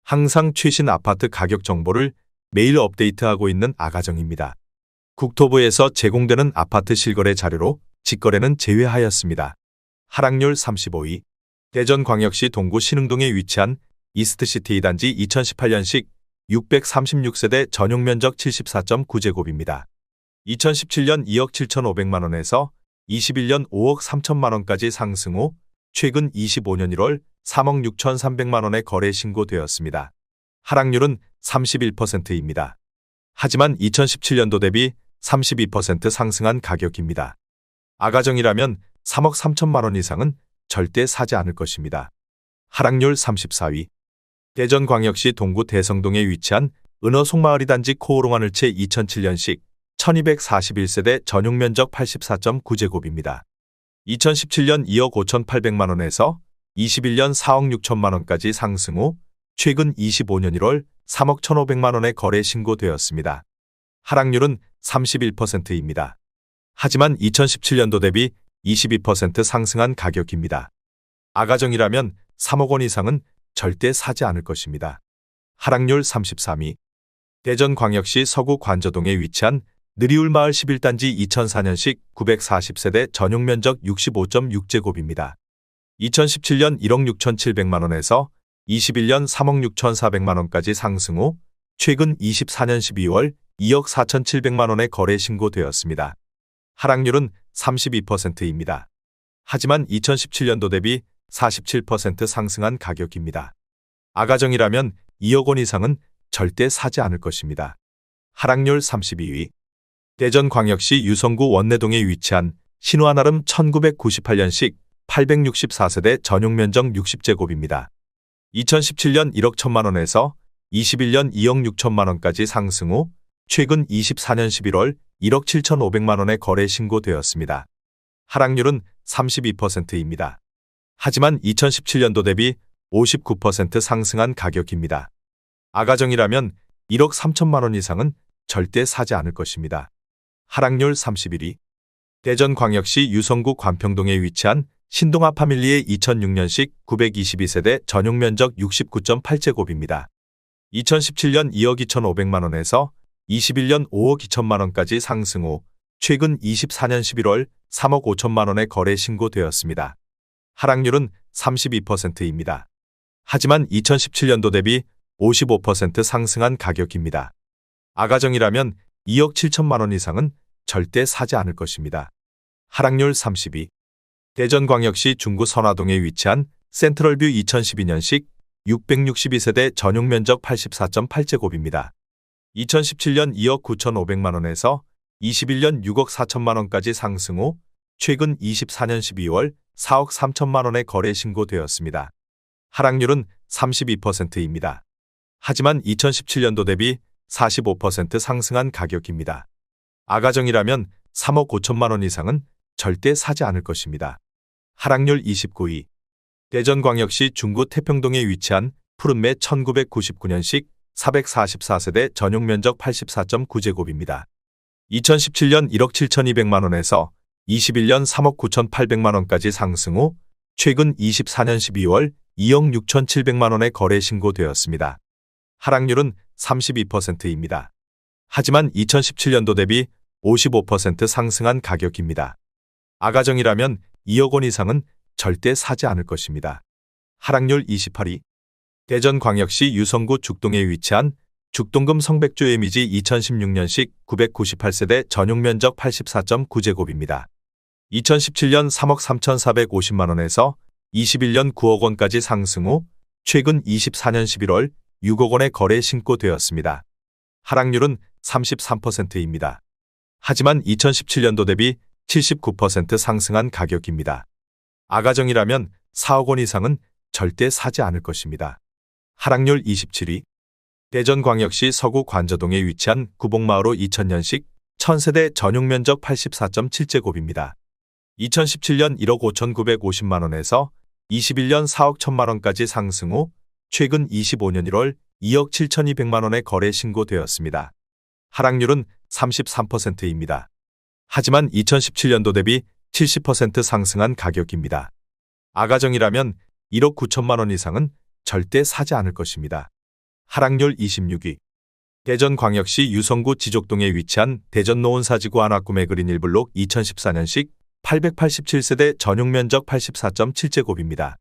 항상 최신 아파트 가격 정보를 매일 업데이트하고 있는 아가정입니다. 국토부에서 제공되는 아파트 실거래 자료로 직거래는 제외하였습니다. 하락률 35위. 대전광역시 동구 신흥동에 위치한 이스트시티 2단지 2018년식 636세대 전용면적 74.9제곱입니다. 2017년 2억 7,500만원에서 21년 5억 3천만원까지 상승 후 최근 25년 1월 3억 6,300만원에 거래 신고되었습니다. 하락률은 31%입니다. 하지만 2017년도 대비 32% 상승한 가격입니다. 아가정이라면 3억 3천만원 이상은 절대 사지 않을 것입니다. 하락률 34위. 대전광역시 동구 대성동에 위치한 은허송마을 2단지 코오롱하늘채 2007년식 1241세대 전용면적 84.9제곱입니다. 2017년 2억 5,800만원에서 21년 4억 6천만원까지 상승 후 최근 25년 1월 3억 1,500만원에 거래 신고되었습니다. 하락률은 31%입니다. 하지만 2017년도 대비 22% 상승한 가격입니다. 아가정이라면 3억 원 이상은 절대 사지 않을 것입니다. 하락률 33위. 대전광역시 서구 관저동에 위치한 느리울마을 11단지 2004년식 940세대 전용면적 65.6제곱입니다. 2017년 1억 6,700만원에서 21년 3억 6,400만원까지 상승 후 최근 24년 12월 2억 4,700만원에 거래 신고되었습니다. 하락률은 32%입니다. 하지만 2017년도 대비 47% 상승한 가격입니다. 아가정이라면 2억 원 이상은 절대 사지 않을 것입니다. 하락률 32위. 대전광역시 유성구 원내동에 위치한 신우하나름 1998년식 864세대 전용면적 60제곱입니다. 2017년 1억 1천만원에서 21년 2억 6천만원까지 상승 후 최근 24년 11월 1억 7,500만원에 거래 신고되었습니다. 하락률은 32%입니다. 하지만 2017년도 대비 59% 상승한 가격입니다. 아가정이라면 1억 3천만원 이상은 절대 사지 않을 것입니다. 하락률 31위. 대전광역시 유성구 관평동에 위치한 신동아 파밀리의 2006년식 922세대 전용면적 69.8제곱입니다. 2017년 2억 2,500만원에서 21년 5억 2천만원까지 상승 후 최근 24년 11월 3억 5천만원에 거래 신고되었습니다. 하락률은 32%입니다. 하지만 2017년도 대비 55% 상승한 가격입니다. 아가정이라면 2억 7천만원 이상은 절대 사지 않을 것입니다. 하락률 32. 대전광역시 중구 선화동에 위치한 센트럴뷰 2012년식 662세대 전용면적 84.8제곱입니다. 2017년 2억 9,500만원에서 21년 6억 4천만원까지 상승 후 최근 24년 12월 4억 3천만원에 거래 신고되었습니다. 하락률은 32%입니다. 하지만 2017년도 대비 45% 상승한 가격입니다. 아가정이라면 3억 5천만원 이상은 절대 사지 않을 것입니다. 하락률 29위. 대전광역시 중구 태평동에 위치한 푸른매 1999년식 444세대 전용면적 84.9제곱입니다. 2017년 1억 7,200만원에서 21년 3억 9,800만원까지 상승 후 최근 24년 12월 2억 6,700만원에 거래 신고되었습니다. 하락률은 32%입니다. 하지만 2017년도 대비 55% 상승한 가격입니다. 아가정이라면 2억 원 이상은 절대 사지 않을 것입니다. 하락률 28위. 대전광역시 유성구 죽동에 위치한 죽동금 성백조 에미지 2016년식 998세대 전용면적 84.9제곱입니다. 2017년 3억 3,450만원에서 21년 9억 원까지 상승 후 최근 24년 11월 6억 원에 거래 신고되었습니다. 하락률은 33%입니다. 하지만 2017년도 대비 79% 상승한 가격입니다. 아가정이라면 4억 원 이상은 절대 사지 않을 것입니다. 하락률 27위. 대전광역시 서구 관저동에 위치한 구봉마을호 2000년식 1000세대 전용면적 84.7제곱입니다. 2017년 1억 5,950만원에서 21년 4억 1천만원까지 상승 후 최근 25년 1월 2억 7,200만원에 거래 신고되었습니다. 하락률은 33%입니다. 하지만 2017년도 대비 70% 상승한 가격입니다. 아가정이라면 1억 9천만원 이상은 절대 사지 않을 것입니다. 하락률 26위. 대전광역시 유성구 지족동에 위치한 대전노원사지구 안압구매 그린 1블록 2014년식 887세대 전용 면적 84.7제곱입니다.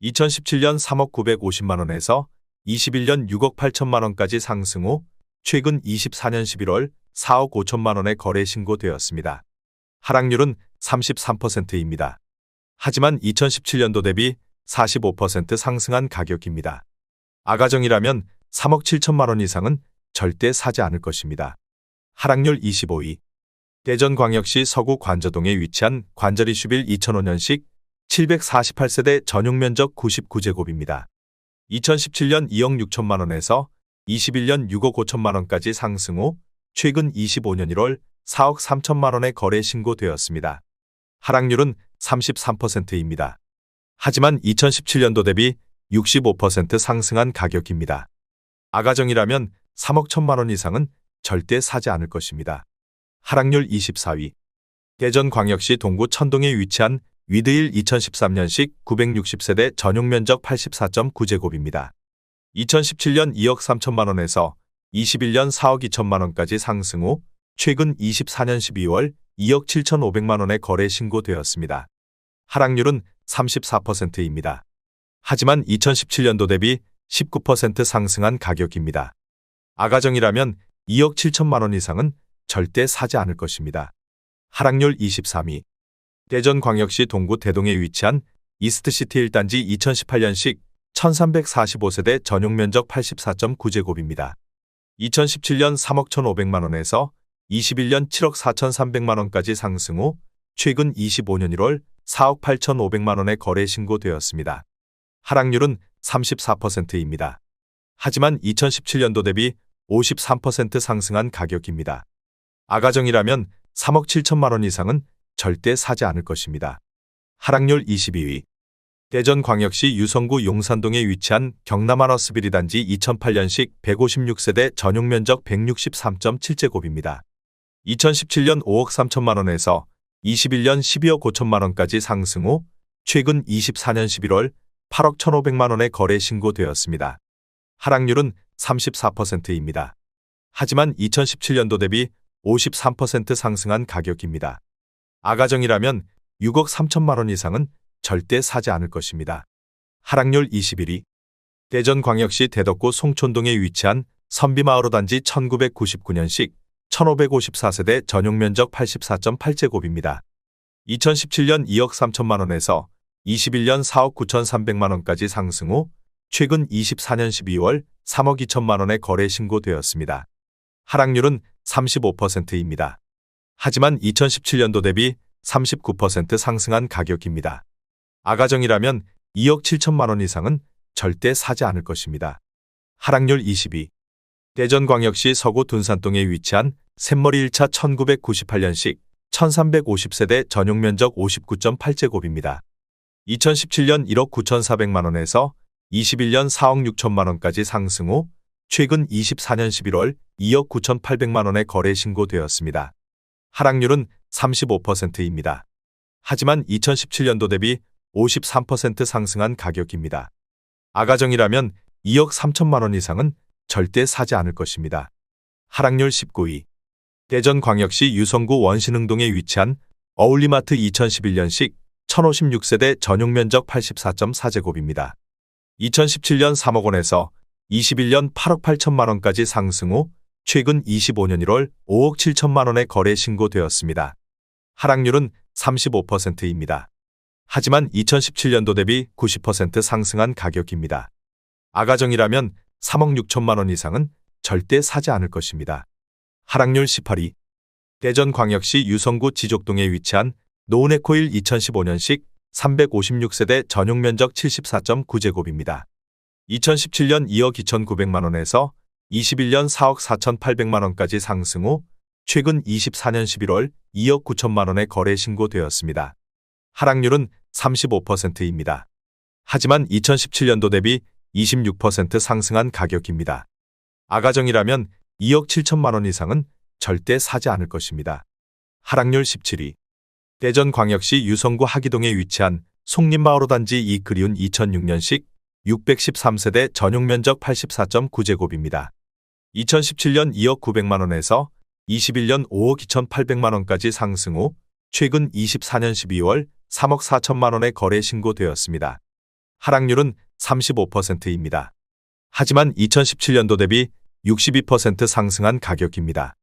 2017년 3억 950만원에서 21년 6억 8천만원까지 상승 후 최근 24년 11월 4억 5천만원에 거래 신고되었습니다. 하락률은 33%입니다. 하지만 2017년도 대비 45% 상승한 가격입니다. 아가정이라면 3억 7천만원 이상은 절대 사지 않을 것입니다. 하락률 25위. 대전광역시 서구 관저동에 위치한 관저리 슈빌 2005년식 748세대 전용 면적 99제곱입니다. 2017년 2억 6천만원에서 21년 6억 5천만원까지 상승 후 최근 25년 1월 4억 3천만원에 거래 신고되었습니다. 하락률은 33%입니다. 하지만 2017년도 대비 65% 상승한 가격입니다. 아가정이라면 3억 1천만원 이상은 절대 사지 않을 것입니다. 하락률 24위. 대전광역시 동구 천동에 위치한 위드힐 2013년식 960세대 전용 면적 84.9제곱입니다. 2017년 2억 3천만원에서 21년 4억 2천만원까지 상승 후 최근 24년 12월 2억 7천5백만원에 거래 신고되었습니다. 하락률은 34%입니다. 하지만 2017년도 대비 19% 상승한 가격입니다. 아가정이라면 2억 7천만원 이상은 절대 사지 않을 것입니다. 하락률 23위. 대전광역시 동구 대동에 위치한 이스트시티 1단지 2018년식 1345세대 전용 면적 84.9제곱입니다. 2017년 3억 1,500만원에서 21년 7억 4,300만원까지 상승 후 최근 25년 1월 4억 8,500만원에 거래 신고되었습니다. 하락률은 34%입니다. 하지만 2017년도 대비 53% 상승한 가격입니다. 아가정이라면 3억 7천만원 이상은 절대 사지 않을 것입니다. 하락률 22위. 대전광역시 유성구 용산동에 위치한 경남하너스빌 2단지 2008년식 156세대 전용 면적 163.7제곱입니다. 2017년 5억 3천만원에서 21년 12억 5천만원까지 상승 후 최근 24년 11월 8억 1,500만원에 거래 신고되었습니다. 하락률은 34%입니다. 하지만 2017년도 대비 53% 상승한 가격입니다. 아가정이라면 6억 3천만원 이상은 절대 사지 않을 것입니다. 하락률 21위. 대전광역시 대덕구 송촌동에 위치한 선비마을호 단지 1999년식 1554세대 전용 면적 84.8제곱입니다. 2017년 2억 3천만원에서 21년 4억 9천3백만원까지 상승 후 최근 24년 12월 3억 2천만원에 거래 신고되었습니다. 하락률은 35%입니다. 하지만 2017년도 대비 39% 상승한 가격입니다. 아가정이라면 2억 7천만원 이상은 절대 사지 않을 것입니다. 하락률 22. 대전광역시 서구 둔산동에 위치한 샘머리 1차 1998년식 1350세대 전용 면적 59.8제곱입니다. 2017년 1억 9천4백만원에서 21년 4억 6천만원까지 상승 후 최근 24년 11월 2억 9천8백만원에 거래 신고되었습니다. 하락률은 35%입니다. 하지만 2017년도 대비 53% 상승한 가격입니다. 아가정이라면 2억 3천만원 이상은 절대 사지 않을 것입니다. 하락률 19위. 대전광역시 유성구 원신흥동에 위치한 어울리마트 2011년식 1056세대 전용 면적 84.4제곱입니다. 2017년 3억 원에서 21년 8억 8천만원까지 상승 후 최근 25년 1월 5억 7천만원에 거래 신고되었습니다. 하락률은 35%입니다. 하지만 2017년도 대비 90% 상승한 가격입니다. 아가정이라면 3억 6천만원 이상은 절대 사지 않을 것입니다. 하락률 18위. 대전광역시 유성구 지족동에 위치한 노은에코일 2015년식 356세대 전용 면적 74.9제곱입니다. 2017년 2억 2,900만원에서 21년 4억 4,800만원까지 상승 후 최근 24년 11월 2억 9천만원에 거래 신고되었습니다. 하락률은 35%입니다. 하지만 2017년도 대비 26% 상승한 가격입니다. 아가정이라면 2억 7천만원 이상은 절대 사지 않을 것입니다. 하락률 17위. 대전광역시 유성구 하기동에 위치한 송림마을호 단지 2그리운 2006년식 613세대 전용 면적 84.9제곱입니다. 2017년 2억 900만 원에서 21년 5억 2,800만 원까지 상승 후 최근 24년 12월 3억 4천만 원에 거래 신고되었습니다. 하락률은 35%입니다. 하지만 2017년도 대비 62% 상승한 가격입니다.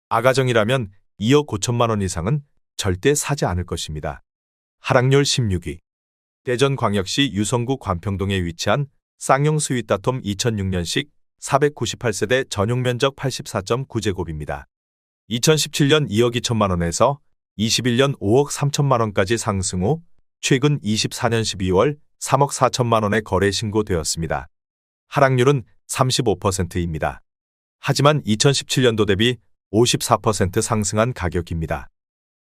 아가정이라면 2억 5천만 원 이상은 절대 사지 않을 것입니다. 하락률 16위. 대전광역시 유성구 관평동에 위치한 쌍용 스위다톰 2006년식 498세대 전용 면적 84.9제곱입니다. 2017년 2억 2천만 원에서 21년 5억 3천만 원까지 상승 후 최근 24년 12월 3억 4천만 원에 거래 신고되었습니다. 하락률은 35%입니다. 하지만 2017년도 대비 54% 상승한 가격입니다.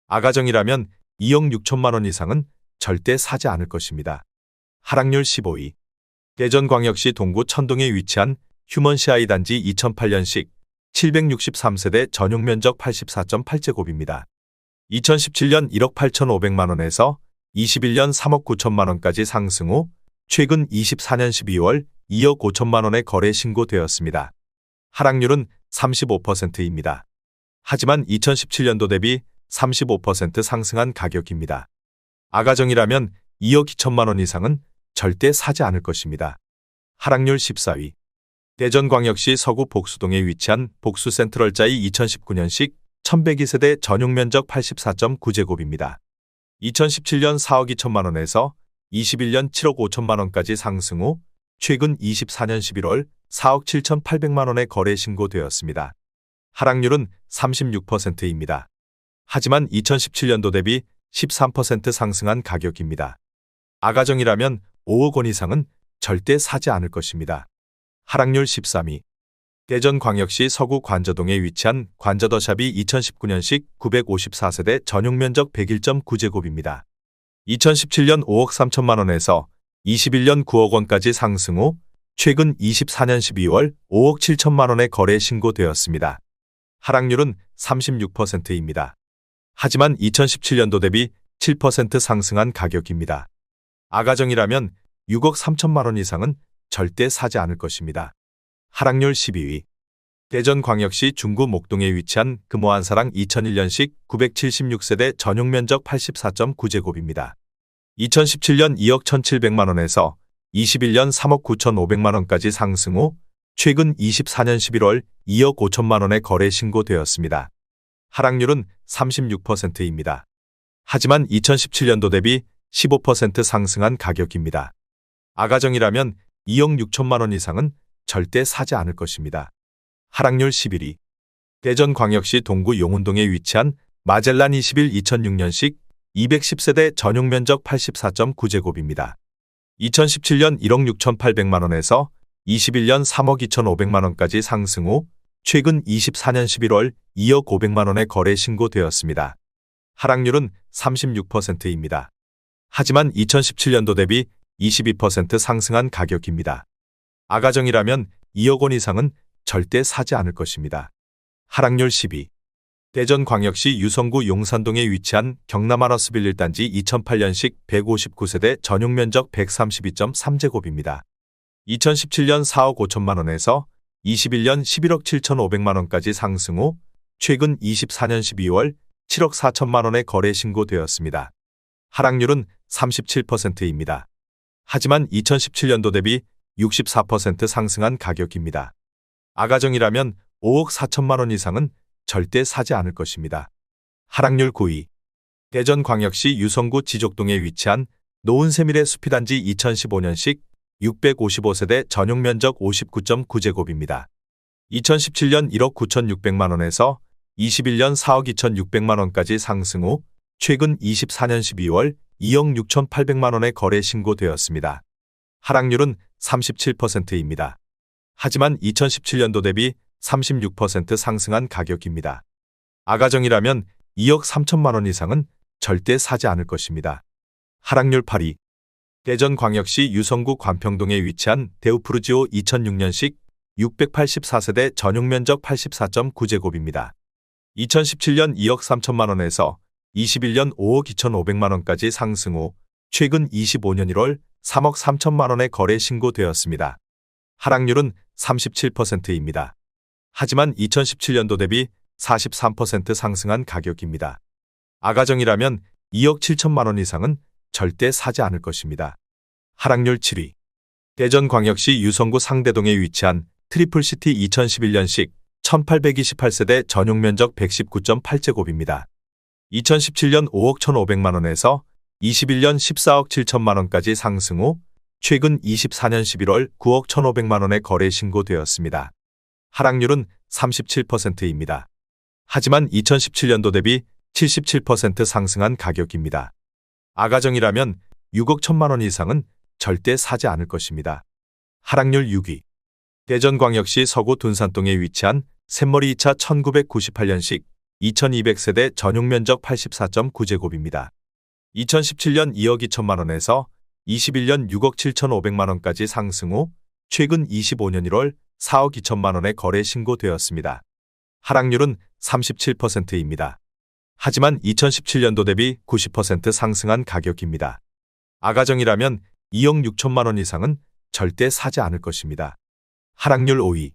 아가정이라면 2억 6천만 원 이상은 절대 사지 않을 것입니다. 하락률 15위. 대전광역시 동구 천동에 위치한 휴먼시아이 단지 2008년식 763세대 전용 면적 84.8제곱입니다. 2017년 1억 8,500만 원에서 21년 3억 9천만 원까지 상승 후 최근 24년 12월 2억 5천만 원에 거래 신고되었습니다. 하락률은 35%입니다. 하지만 2017년도 대비 35% 상승한 가격입니다. 아가정이라면 2억 2천만 원 이상은 절대 사지 않을 것입니다. 하락률 14위. 대전광역시 서구 복수동에 위치한 복수센트럴자이 2019년식 1102세대 전용 면적 84.9제곱입니다. 2017년 4억 2천만 원에서 21년 7억 5천만 원까지 상승 후 최근 24년 11월 4억 7,800만 원에 거래 신고되었습니다. 하락률은 36%입니다. 하지만 2017년도 대비 13% 상승한 가격입니다. 아가정이라면 5억 원 이상은 절대 사지 않을 것입니다. 하락률 13위. 대전광역시 서구 관저동에 위치한 관저더샵이 2019년식 954세대 전용 면적 101.9제곱입니다. 2017년 5억 3천만 원에서 21년 9억 원까지 상승 후 최근 24년 12월 5억 7천만 원에 거래 신고되었습니다. 하락률은 36%입니다. 하지만 2017년도 대비 7% 상승한 가격입니다. 아가정이라면 6억 3천만 원 이상은 절대 사지 않을 것입니다. 하락률 12위. 대전광역시 중구 목동에 위치한 금호한사랑 2001년식 976세대 전용 면적 84.9제곱입니다. 2017년 2억 1,700만 원에서 21년 3억 9,500만 원까지 상승 후 최근 24년 11월 2억 5천만 원에 거래 신고되었습니다. 하락률은 36%입니다. 하지만 2017년도 대비 15% 상승한 가격입니다. 아가정이라면 2억 6천만 원 이상은 절대 사지 않을 것입니다. 하락률 11위. 대전광역시 동구 용운동에 위치한 마젤란 21 2006년식 210세대 전용 면적 84.9제곱입니다. 2017년 1억 6,800만 원에서 21년 3억 2,500만 원까지 상승 후 최근 24년 11월 2억 500만 원에 거래 신고되었습니다. 하락률은 36%입니다. 하지만 2017년도 대비 22% 상승한 가격입니다. 아가정이라면 2억 원 이상은 절대 사지 않을 것입니다. 하락률 10위. 대전광역시 유성구 용산동에 위치한 경남아너스빌 1단지 2008년식 159세대 전용 면적 132.3제곱입니다. 2017년 4억 5천만 원에서 21년 11억 7,500만 원까지 상승 후 최근 24년 12월 7억 4천만 원에 거래 신고되었습니다. 하락률은 37%입니다. 하지만 2017년도 대비 64% 상승한 가격입니다. 아가정이라면 5억 4천만 원 이상은 절대 사지 않을 것입니다. 하락률 9위. 대전광역시 유성구 지족동에 위치한 노은세밀의 숲이단지 2015년식 655세대 전용 면적 59.9제곱입니다. 2017년 1억 9,600만 원에서 21년 4억 2,600만 원까지 상승 후 최근 24년 12월 2억 6,800만 원에 거래 신고되었습니다. 하락률은 37%입니다. 하지만 2017년도 대비 36% 상승한 가격입니다. 아가정이라면 2억 3천만 원 이상은 절대 사지 않을 것입니다. 하락률 8위. 대전광역시 유성구 관평동에 위치한 데우프루지오 2006년식 684세대 전용 면적 84.9제곱입니다. 2017년 2억 3천만 원에서 21년 5억 2,500만 원까지 상승 후 최근 25년 1월 3억 3천만 원의 거래 신고되었습니다. 하락률은 37%입니다. 하지만 2017년도 대비 43% 상승한 가격입니다. 아가정이라면 2억 7천만 원 이상은 절대 사지 않을 것입니다. 하락률 7위. 대전광역시 유성구 상대동에 위치한 트리플시티 2011년식 1828세대 전용 면적 119.8제곱입니다. 2017년 5억 1,500만 원에서 21년 14억 7천만 원까지 상승 후 최근 24년 11월 9억 1,500만 원의 거래 신고되었습니다. 하락률은 37%입니다. 하지만 2017년도 대비 77% 상승한 가격입니다. 아가정이라면 6억 1천만 원 이상은 절대 사지 않을 것입니다. 하락률 6위. 대전광역시 서구 둔산동에 위치한 샘머리 2차 1998년식 2200세대 전용 면적 84.9제곱입니다. 2017년 2억 2천만 원에서 21년 6억 7,500만 원까지 상승 후 최근 25년 1월 4억 2천만 원의 거래 신고되었습니다. 하락률은 37%입니다. 하지만 2017년도 대비 90% 상승한 가격입니다. 아가정이라면 2억 6천만 원 이상은 절대 사지 않을 것입니다. 하락률 5위.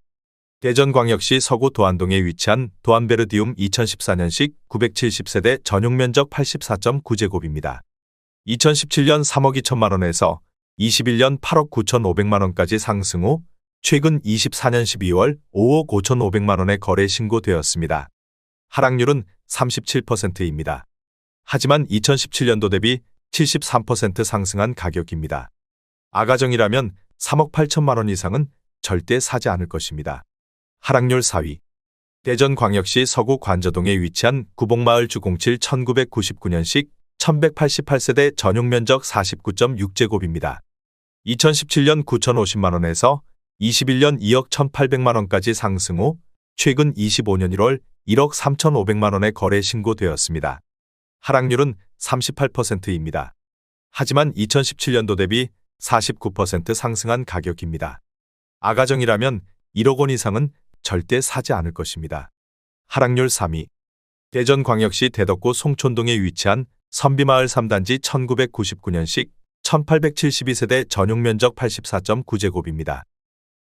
대전광역시 서구 도안동에 위치한 도안베르디움 2014년식 970세대 전용 면적 84.9제곱입니다. 2017년 3억 2천만 원에서 21년 8억 9,500만 원까지 상승 후 최근 24년 12월 5억 5,500만 원의 거래 신고되었습니다. 하락률은 37%입니다. 하지만 2017년도 대비 73% 상승한 가격입니다. 아가정이라면 3억 8천만 원 이상은 절대 사지 않을 것입니다. 하락률 4위. 대전광역시 서구 관저동에 위치한 구복마을주 07 1999년식 1188세대 전용 면적 49.6제곱입니다. 2017년 9,050만 원에서 21년 2억 1,800만 원까지 상승 후 최근 25년 1월 1억 3,500만 원의 거래 신고되었습니다. 하락률은 38%입니다. 하지만 2017년도 대비 49% 상승한 가격입니다. 아가정이라면 1억 원 이상은 절대 사지 않을 것입니다. 하락률 3위. 대전광역시 대덕구 송촌동에 위치한 선비마을 3단지 1999년식 1872세대 전용 면적 84.9제곱입니다.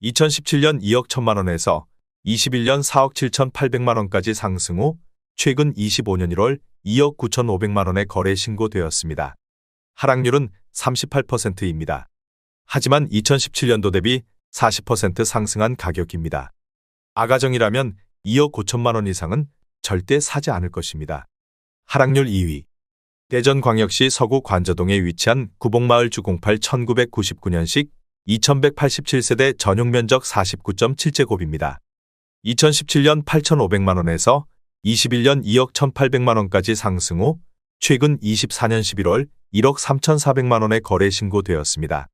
2017년 2억 1천만 원에서 21년 4억 7,800만 원까지 상승 후 최근 25년 1월 2억 9,500만 원의 거래 신고되었습니다. 하락률은 38%입니다. 하지만 2017년도 대비 40% 상승한 가격입니다. 아가정이라면 2억 5천만 원 이상은 절대 사지 않을 것입니다. 하락률 2위. 대전광역시 서구 관저동에 위치한 구복마을주 08 1999년식 2187세대 전용 면적 49.7제곱입니다. 2017년 8,500만 원에서 21년 2억 1,800만 원까지 상승 후 최근 24년 11월 1억 3,400만 원의 거래 신고되었습니다.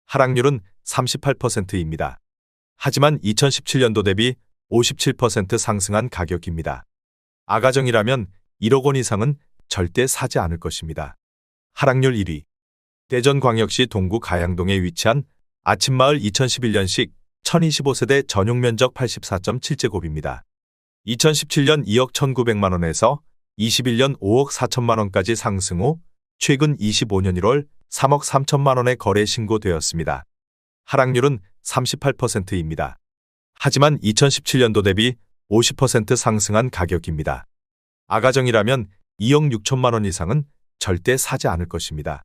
하락률은 38%입니다. 하지만 2017년도 대비 57% 상승한 가격입니다. 아가정이라면 1억 원 이상은 절대 사지 않을 것입니다. 하락률 1위. 대전광역시 동구 가양동에 위치한 아침마을 2011년식 1025세대 전용 면적 84.7제곱입니다. 2017년 2억 1,900만 원에서 21년 5억 4천만 원까지 상승 후 최근 25년 1월 3억 3천만 원의 거래 신고되었습니다. 하락률은 38%입니다. 하지만 2017년도 대비 50% 상승한 가격입니다. 아가정이라면 2억 6천만 원 이상은 절대 사지 않을 것입니다.